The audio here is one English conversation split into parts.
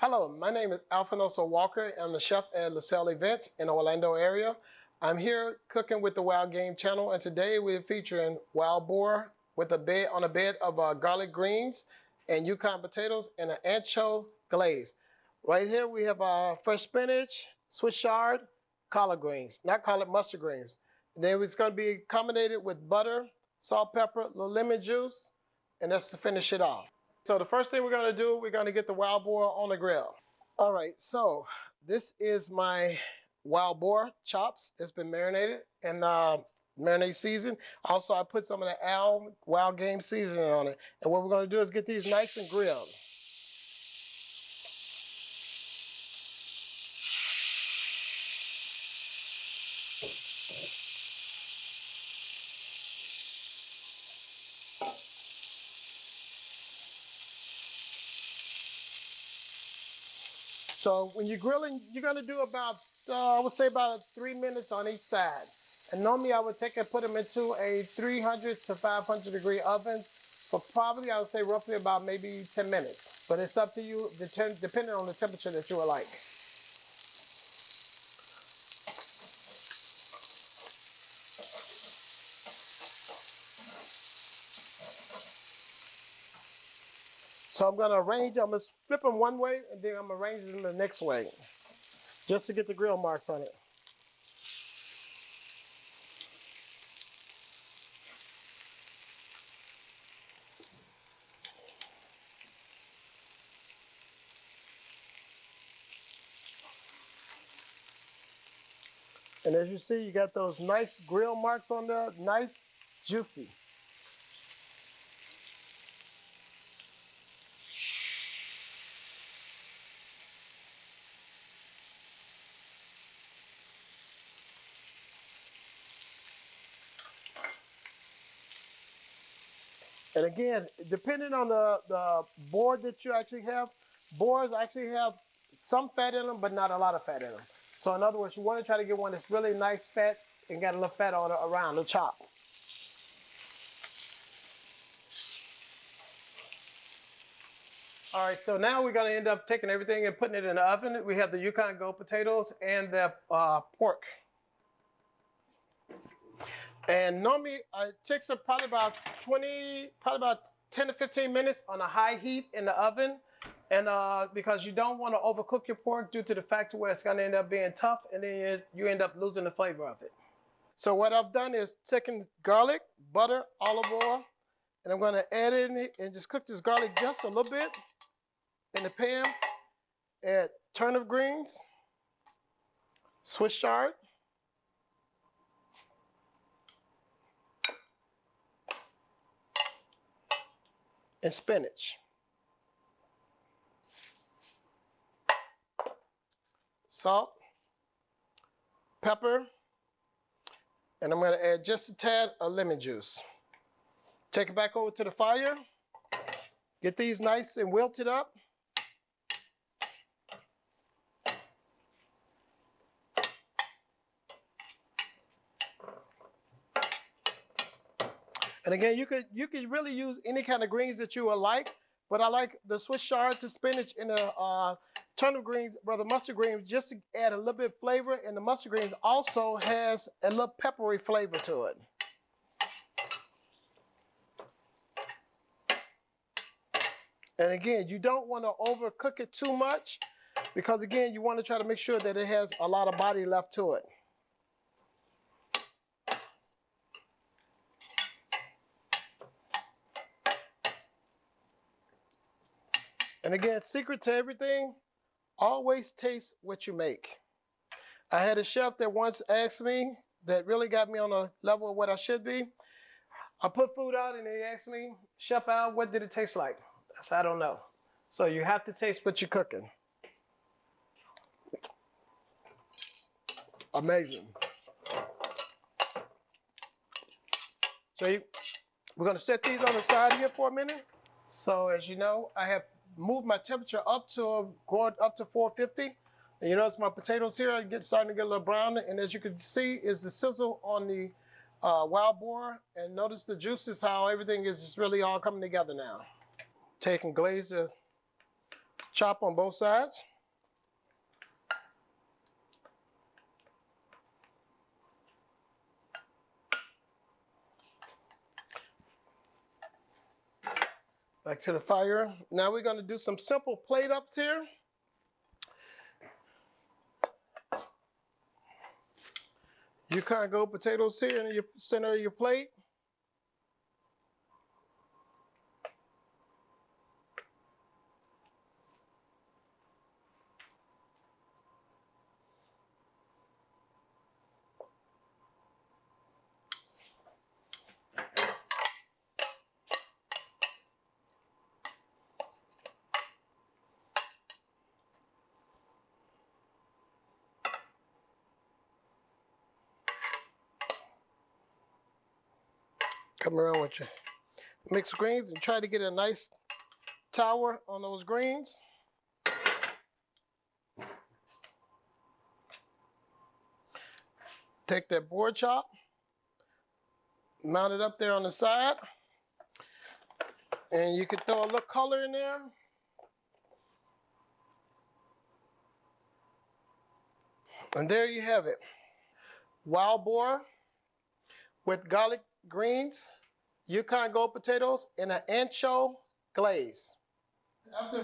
Hello, my name is Alphonso Walker. I'm the chef at LaSalle Events in the Orlando area. I'm here cooking with the Wild Game channel, and today we're featuring wild boar with a bed of garlic greens and Yukon potatoes and an ancho glaze. Right here we have fresh spinach, Swiss chard, collard greens, not collard mustard greens. And then it's going to be combined with butter, salt, pepper, a little lemon juice, and that's to finish it off. So the first thing we're going to do, we're going to get the wild boar on the grill. All right, so this is my wild boar chops that's been marinated and marinade season. Also, I put some of the wild game seasoning on it. And what we're going to do is get these nice and grilled. So when you're grilling, you're going to do about, I would say about 3 minutes on each side. And normally I would take and put them into a 300 to 500 degree oven for probably, I would say roughly about maybe 10 minutes. But it's up to you, depending on the temperature that you would like. So I'm going to flip them one way and then I'm going to arrange them the next way just to get the grill marks on it. And as you see, you got those nice grill marks on there, nice, juicy. And again, depending on the board that you actually have, boars actually have some fat in them, but not a lot of fat in them. So in other words, you want to try to get one that's really nice fat and got a little fat on it around the chop. All right, so now we're going to end up taking everything and putting it in the oven. We have the Yukon Gold potatoes and the pork. And normally it takes probably about 10 to 15 minutes on a high heat in the oven. And because you don't want to overcook your pork due to the fact where it's going to end up being tough and then you end up losing the flavor of it. So what I've done is taken garlic, butter, olive oil, and I'm going to add it in and just cook this garlic just a little bit in the pan. Add turnip greens, Swiss chard, and spinach. Salt, pepper, and I'm going to add just a tad of lemon juice. Take it back over to the fire. Get these nice and wilted up. And again, you could really use any kind of greens that you would like, but I like the Swiss chard, the spinach, and the turnip greens, the mustard greens, just to add a little bit of flavor. And the mustard greens also has a little peppery flavor to it. And again, you don't want to overcook it too much because again, you want to try to make sure that it has a lot of body left to it. And again, secret to everything, always taste what you make. I had a chef that once asked me, that really got me on a level of what I should be. I put food out and he asked me, Chef Al, what did it taste like? I said, I don't know. So you have to taste what you're cooking. Amazing. So we're going to set these on the side here for a minute. So as you know, I have moved my temperature up to 450. And you notice my potatoes here are starting to get a little brown. And as you can see is the sizzle on the wild boar. And notice the juices, how everything is just really all coming together now. Take and glaze the Chop on both sides. Back to the fire. Now we're gonna do some simple plate ups here. You kind of go potatoes here in your center of your plate. Come around with your mixed greens and try to get a nice tower on those greens. Take that board chop, mount it up there on the side, and you can throw a little color in there. And there you have it. Wild boar with garlic greens, Yukon Gold potatoes, and an ancho glaze. After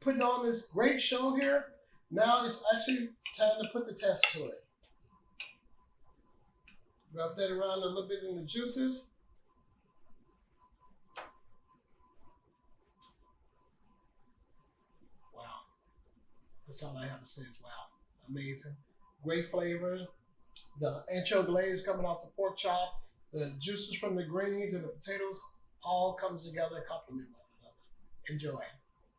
putting on this great show here, now it's actually time to put the test to it. Wrap that around a little bit in the juices. Wow. That's all I have to say is wow. Amazing. Great flavors. The ancho glaze coming off the pork chop, the juices from the greens and the potatoes all comes together and complement one another. Enjoy.